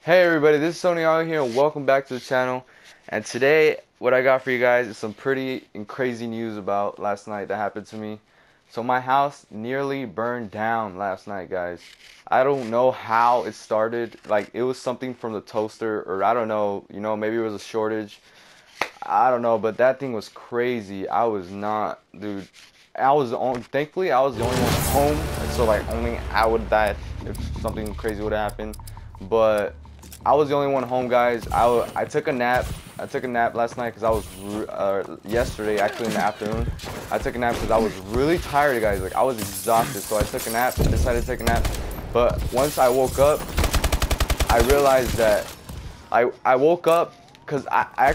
Hey everybody, this is Sonyago here and welcome back to the channel. And today what I got for you guys is some pretty and crazy news about last night that happened to me. So my house nearly burned down last night, guys. I don't know how it started. Like, it was something from the toaster, or I don't know, maybe it was a shortage. I don't know, but that thing was crazy. I was not, dude. Thankfully I was the only one home, and so like only I would die if something crazy would happen. But I was the only one home, guys. I took a nap. I took a nap last night because I was yesterday, actually in the afternoon. I took a nap because I was really tired, guys. Like, I was exhausted, so I took a nap. Decided to take a nap. But once I woke up, I realized that I woke up because I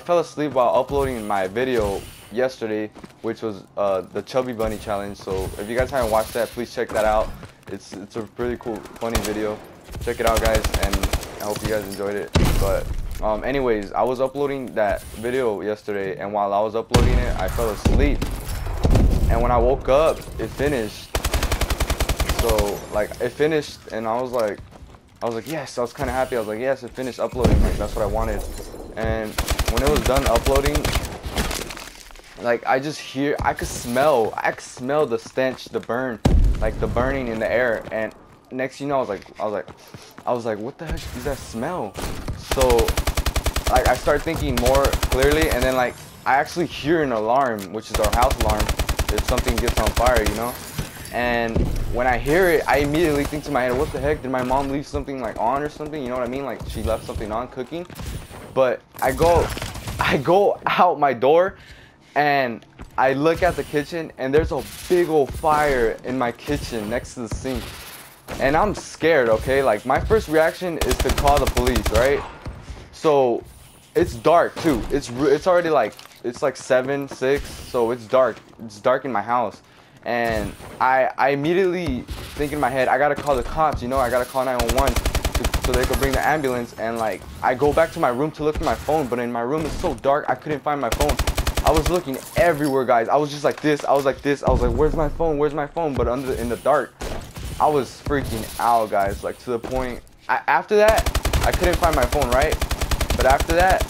fell asleep while uploading my video yesterday, which was the Chubby Bunny challenge. So if you guys haven't watched that, please check that out. It's a pretty cool, funny video. Check it out, guys, and I hope you guys enjoyed it. But anyways, I was uploading that video yesterday, and while I was uploading it, I fell asleep. And when I woke up, it finished. So like, it finished, and I was like yes. I was kind of happy. I was like, yes, it finished uploading. Like, that's what I wanted. And when it was done uploading, like, I could smell the stench, the burn, like the burning in the air. And next thing you know, I was like, what the heck is that smell? So like, I started thinking more clearly, and then like, I actually hear an alarm, which is our house alarm, if something gets on fire, And when I hear it, I immediately think to my head, what the heck, did my mom leave something like on or something? You know what I mean? Like, she left something on cooking. But I go out my door, and I look at the kitchen, and there's a big old fire in my kitchen next to the sink. And I'm scared, okay? Like, my first reaction is to call the police, right? So it's dark too. It's already like, it's like 7, 6, so it's dark. It's dark in my house. And I immediately think in my head, I gotta call the cops, I gotta call 911 so they could bring the ambulance. And like, I go back to my room to look for my phone, but in my room it's so dark, I couldn't find my phone. I was looking everywhere, guys. I was just like this. I was like, where's my phone? Where's my phone? But in the dark, I was freaking out, guys. Like, to the point, after that, I couldn't find my phone, right? But after that,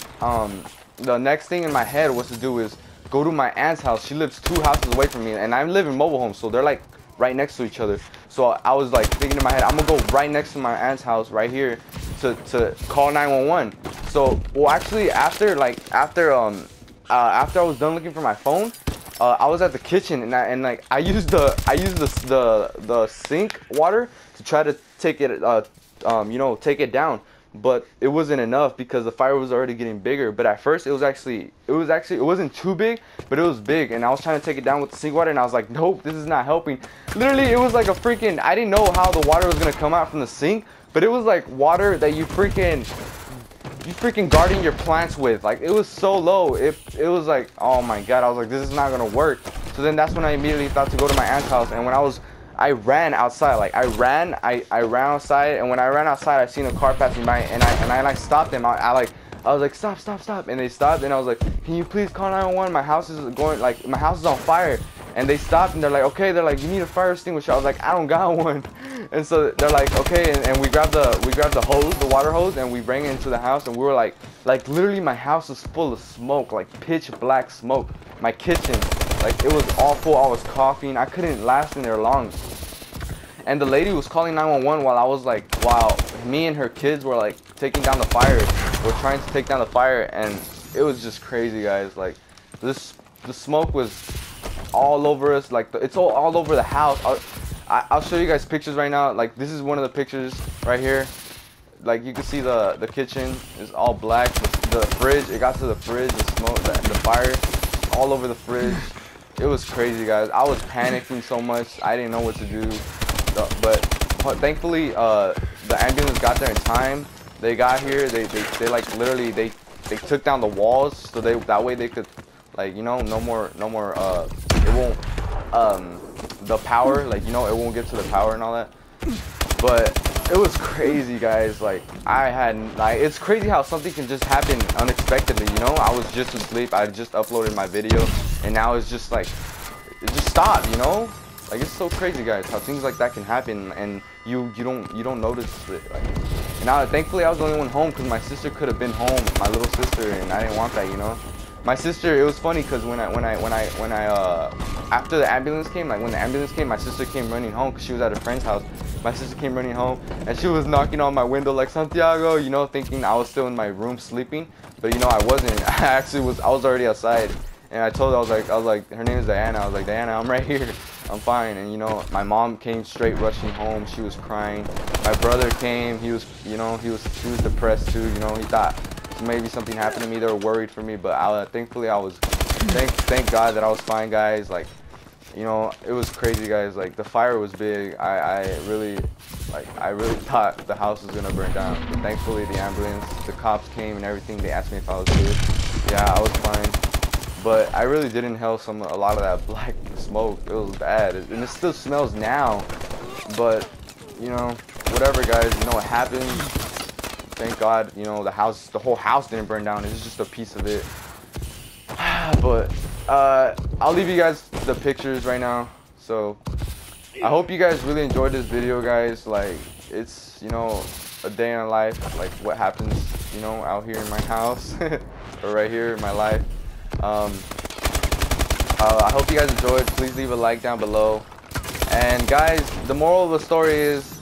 the next thing in my head was to do is go to my aunt's house. She lives 2 houses away from me, and I live in mobile homes, so they're like right next to each other. So I was like thinking in my head, I'm gonna go right next to my aunt's house right here to call 911. So, well, actually, after I was done looking for my phone, I was at the kitchen, and I used the sink water to try to take it take it down. But it wasn't enough because the fire was already getting bigger. But at first it wasn't too big, but it was big, and I was trying to take it down with the sink water, and I was like, nope, this is not helping. Literally, it was like a freaking, I didn't know how the water was gonna come out from the sink, but it was like water that you freaking guarding your plants with. Like, it was so low. It was like, oh my god. I was like, this is not gonna work. So then that's when I immediately thought to go to my aunt's house. And when I ran outside. Like, I ran outside, and when I ran outside, I seen a car passing by, and I stopped them. I was like, stop, and they stopped, and I was like, can you please call 911? My house is on fire. And they stopped, and they're like, okay. They're like, you need a fire extinguisher. I was like, I don't got one. And so they're like, okay. And we grabbed the hose, the water hose, and we bring it into the house. And we were like literally, my house was full of smoke, like pitch black smoke. My kitchen, like, it was awful. I was coughing. I couldn't last in there long. And the lady was calling 911 while me and her kids were like taking down the fire. We're trying to take down the fire, and it was just crazy, guys. Like, the smoke was all over us. Like, it's all over the house. I'll show you guys pictures right now. Like, this is one of the pictures right here. Like, you can see the kitchen is all black. The fridge, it got to the fridge, the smoke, the fire all over the fridge. It was crazy, guys. I was panicking so much. I didn't know what to do. But thankfully, the ambulance got there in time. They got here. They like literally they took down the walls, so that way they could, like, no more it won't the power, like, it won't get to the power and all that. But it was crazy, guys. Like, it's crazy how something can just happen unexpectedly. I was just asleep. I just uploaded my video, and now it's just like, it just stopped. Like, it's so crazy, guys, how things like that can happen, and you don't notice it. Like, Now, thankfully, I was the only one home because my sister could have been home, my little sister, and I didn't want that, you know. My sister, it was funny because after the ambulance came, like when the ambulance came, my sister came running home because she was at a friend's house. My sister came running home and she was knocking on my window like, Santiago, you know, thinking I was still in my room sleeping, but you know I wasn't. I was already outside, and I told her, I was like, her name is Diana. I was like, Diana, I'm right here. I'm fine. And you know, my mom came straight rushing home. She was crying. My brother came. He was depressed too. You know, he thought maybe something happened to me. They were worried for me, but thankfully I was, thank God that I was fine, guys. Like, you know, it was crazy, guys. Like, the fire was big. I really thought the house was gonna burn down. But thankfully, the ambulance, the cops came and everything. They asked me if I was good. Yeah, I was fine. But I really did inhale a lot of that black smoke. It was bad, and it still smells now. But you know, whatever, guys. You know, it happened. Thank God. You know, the whole house didn't burn down. It was just a piece of it. But I'll leave you guys the pictures right now. So I hope you guys really enjoyed this video, guys. Like, it's, you know, a day in a life, like what happens, you know, out here in my house or right here in my life. I hope you guys enjoyed. Please leave a like down below. And guys, the moral of the story is,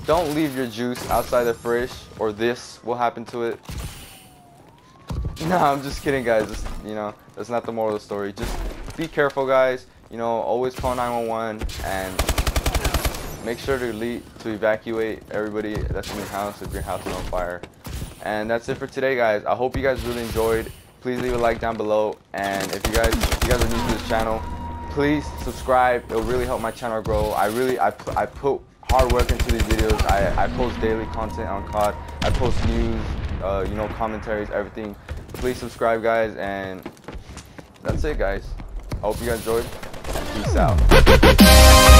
don't leave your juice outside the fridge, or this will happen to it. No, I'm just kidding, guys. You know, that's not the moral of the story. Just be careful, guys. You know, always call 911 and make sure to evacuate everybody that's in your house if your house is on fire. And that's it for today, guys. I hope you guys really enjoyed. Please leave a like down below, and if you guys are new to this channel, please subscribe. It'll really help my channel grow. I put hard work into these videos. I post daily content on COD. I post news, you know, commentaries, everything. Please subscribe, guys, and that's it, guys. I hope you guys enjoyed, and peace out.